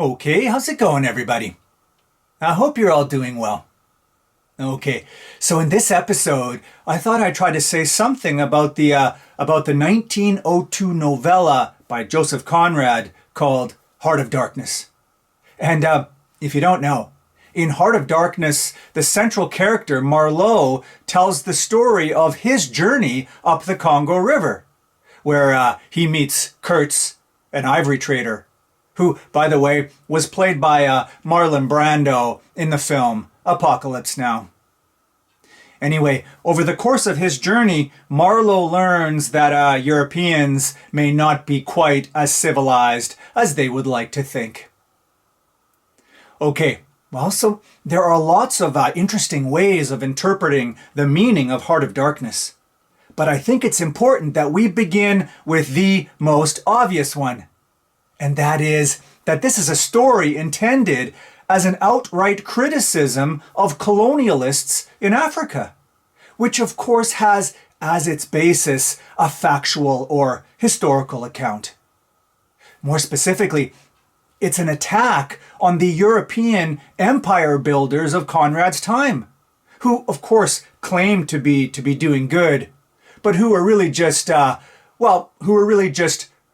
Okay, how's it going, everybody? I hope you're all doing well. Okay, so in this episode, I thought I'd try to say something about the 1902 novella by Joseph Conrad called Heart of Darkness. And if you don't know, in Heart of Darkness, the central character, Marlow, tells the story of his journey up the Congo River, where he meets Kurtz, an ivory trader, who, by the way, was played by Marlon Brando in the film Apocalypse Now. Anyway, over the course of his journey, Marlow learns that Europeans may not be quite as civilized as they would like to think. Okay, well, so there are lots of interesting ways of interpreting the meaning of Heart of Darkness. But I think it's important that we begin with the most obvious one. And that is that this is a story intended as an outright criticism of colonialists in Africa, which of course has as its basis a factual or historical account. More specifically, it's an attack on the European empire builders of Conrad's time, who of course claimed to be doing good, but who were really just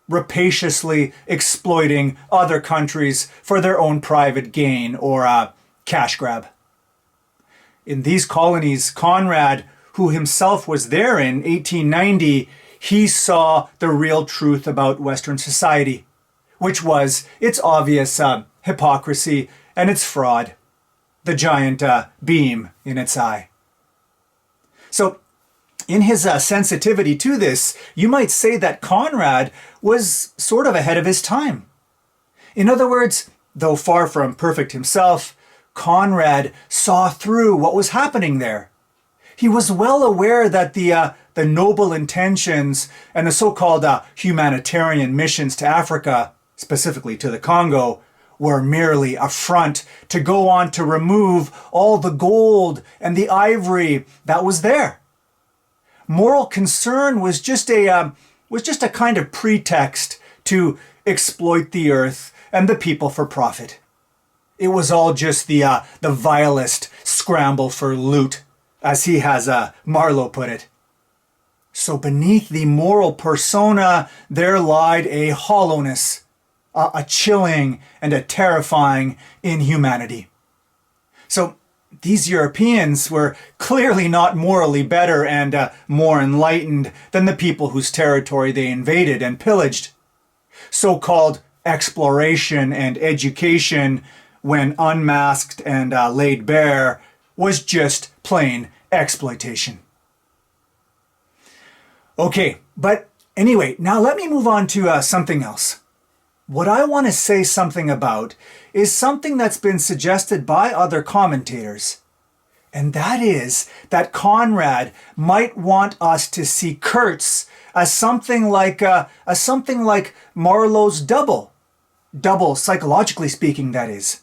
rapaciously exploiting other countries for their own private gain or cash grab. In these colonies, Conrad, who himself was there in 1890, he saw the real truth about Western society, which was its obvious hypocrisy and its fraud, the giant beam in its eye. So, in his sensitivity to this, you might say that Conrad was sort of ahead of his time. In other words, though far from perfect himself, Conrad saw through what was happening there. He was well aware that the noble intentions and the so-called humanitarian missions to Africa, specifically to the Congo, were merely a front to go on to remove all the gold and the ivory that was there. Moral concern was just a kind of pretext to exploit the earth and the people for profit. It was all just the vilest scramble for loot, as he has Marlow put it. So beneath the moral persona, there lied a hollowness, a chilling and a terrifying inhumanity. So these Europeans were clearly not morally better and more enlightened than the people whose territory they invaded and pillaged. So-called exploration and education, when unmasked and laid bare, was just plain exploitation. Okay, but anyway, now let me move on to something else. What I want to say something about is something that's been suggested by other commentators. And that is that Conrad might want us to see Kurtz as something like Marlow's double psychologically speaking, that is.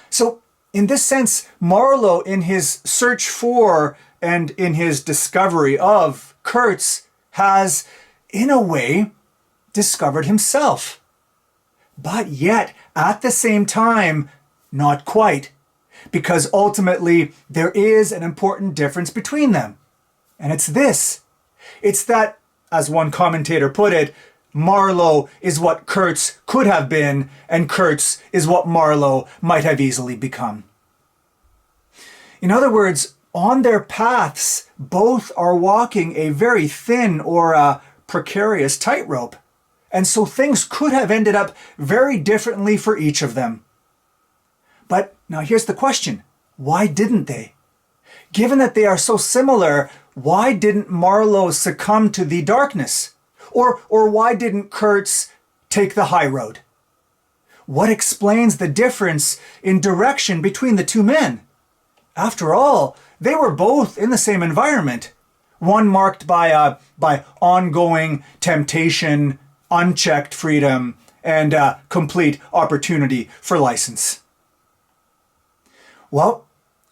So in this sense, Marlow, in his search for and in his discovery of Kurtz, has, in a way, discovered himself. But yet, at the same time, not quite, because ultimately there is an important difference between them. And it's this. It's that, as one commentator put it, Marlow is what Kurtz could have been, and Kurtz is what Marlow might have easily become. In other words, on their paths, both are walking a very thin or a precarious tightrope. And so things could have ended up very differently for each of them. But now here's the question. Why didn't they? Given that they are so similar, why didn't Marlow succumb to the darkness? Or why didn't Kurtz take the high road? What explains the difference in direction between the two men? After all, they were both in the same environment. One marked by ongoing temptation, unchecked freedom, and complete opportunity for license. Well,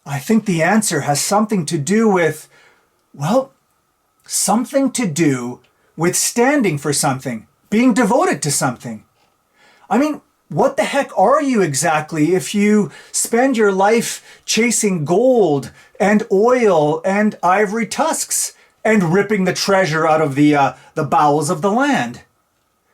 I think the answer has something to do with standing for something, being devoted to something. I mean, what the heck are you exactly if you spend your life chasing gold and oil and ivory tusks and ripping the treasure out of the bowels of the land?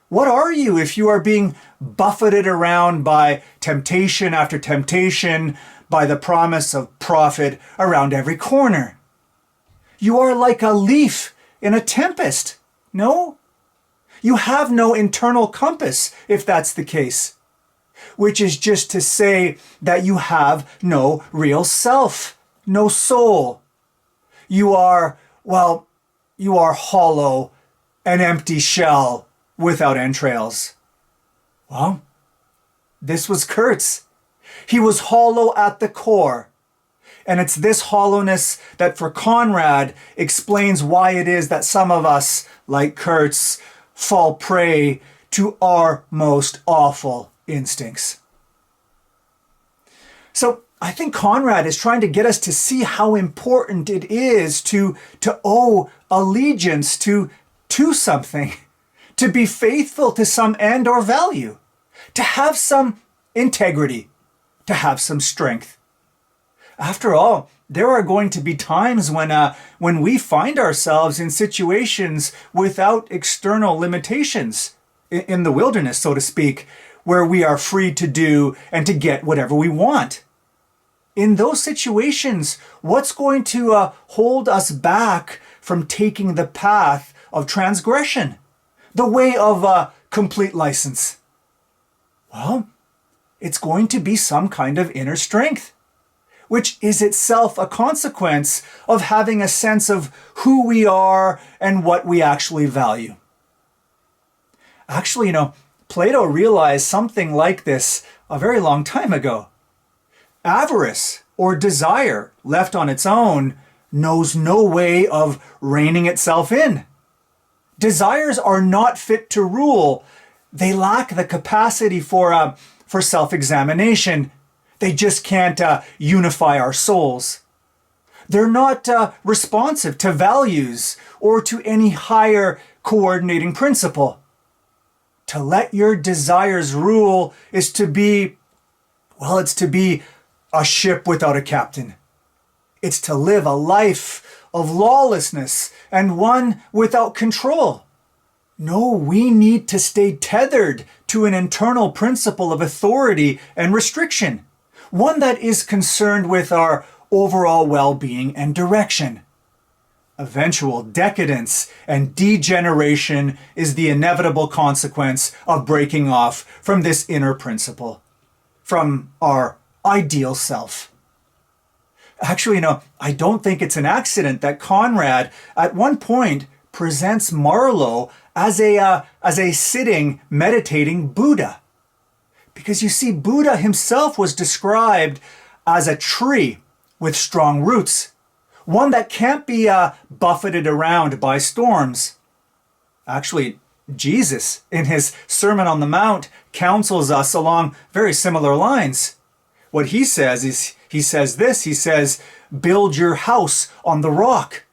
What are you if you are being buffeted around by temptation after temptation, by the promise of profit around every corner? You are like a leaf in a tempest, no? You have no internal compass if that's the case, which is just to say that you have no real self, no soul. You are hollow, an empty shell without entrails. Well, this was Kurtz. He was hollow at the core. And it's this hollowness that for Conrad explains why it is that some of us, like Kurtz, fall prey to our most awful instincts. So I think Conrad is trying to get us to see how important it is to owe allegiance to something, to be faithful to some end or value, to have some integrity, to have some strength. After all, there are going to be times when we find ourselves in situations without external limitations, in the wilderness, so to speak, where we are free to do and to get whatever we want. In those situations, what's going to hold us back from taking the path of transgression, the way of complete license? Well, it's going to be some kind of inner strength, which is itself a consequence of having a sense of who we are and what we actually value. Actually, Plato realized something like this a very long time ago. Avarice, or desire, left on its own, knows no way of reining itself in. Desires are not fit to rule. They lack the capacity for self-examination. They just can't unify our souls. They're not responsive to values or to any higher coordinating principle. To let your desires rule is to be a ship without a captain. It's to live a life of lawlessness and one without control. No, we need to stay tethered to an internal principle of authority and restriction, one that is concerned with our overall well-being and direction. Eventual decadence and degeneration is the inevitable consequence of breaking off from this inner principle, from our ideal self. Actually, I don't think it's an accident that Conrad at one point presents Marlow as a sitting, meditating Buddha. Because you see, Buddha himself was described as a tree with strong roots, one that can't be buffeted around by storms. Actually, Jesus, in his Sermon on the Mount, counsels us along very similar lines. What he says is, he says, build your house on the rock.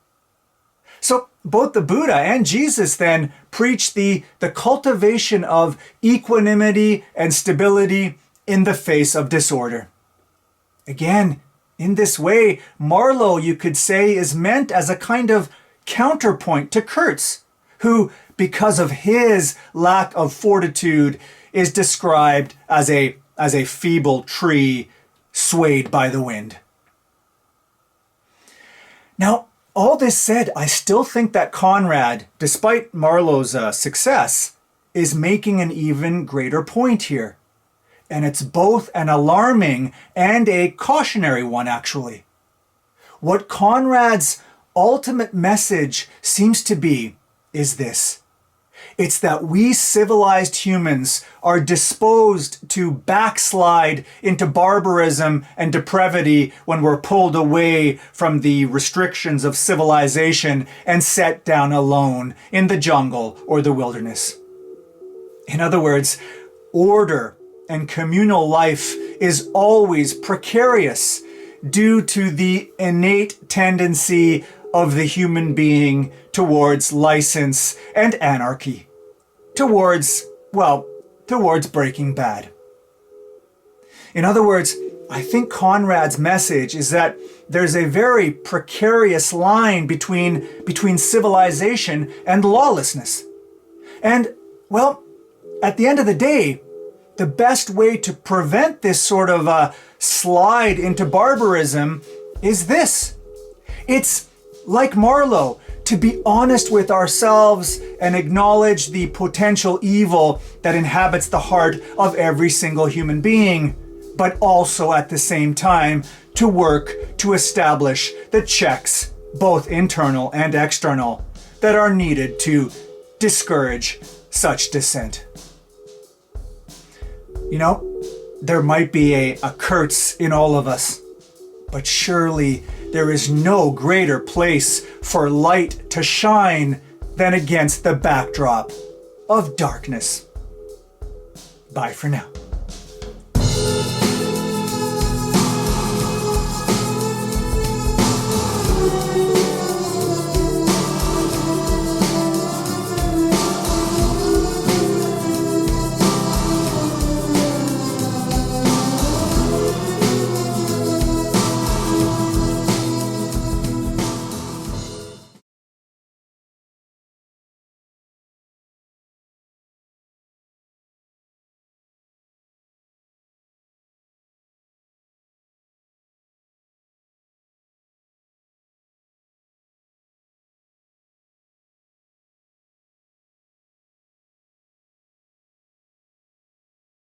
So both the Buddha and Jesus then preach the cultivation of equanimity and stability in the face of disorder. Again, in this way, Marlow, you could say, is meant as a kind of counterpoint to Kurtz, who, because of his lack of fortitude, is described as a feeble tree swayed by the wind. Now, all this said, I still think that Conrad, despite Marlow's success, is making an even greater point here. And it's both an alarming and a cautionary one, actually. What Conrad's ultimate message seems to be is this. It's that we civilized humans are disposed to backslide into barbarism and depravity when we're pulled away from the restrictions of civilization and set down alone in the jungle or the wilderness. In other words, order and communal life is always precarious due to the innate tendency of the human being towards license and anarchy, towards breaking bad. In other words, I think Conrad's message is that there's a very precarious line between civilization and lawlessness. And, well, at the end of the day, the best way to prevent this sort of slide into barbarism is this. It's like Marlow, to be honest with ourselves and acknowledge the potential evil that inhabits the heart of every single human being, but also at the same time to work to establish the checks, both internal and external, that are needed to discourage such dissent. You know, there might be a Kurtz in all of us, but surely there is no greater place for light to shine than against the backdrop of darkness. Bye for now.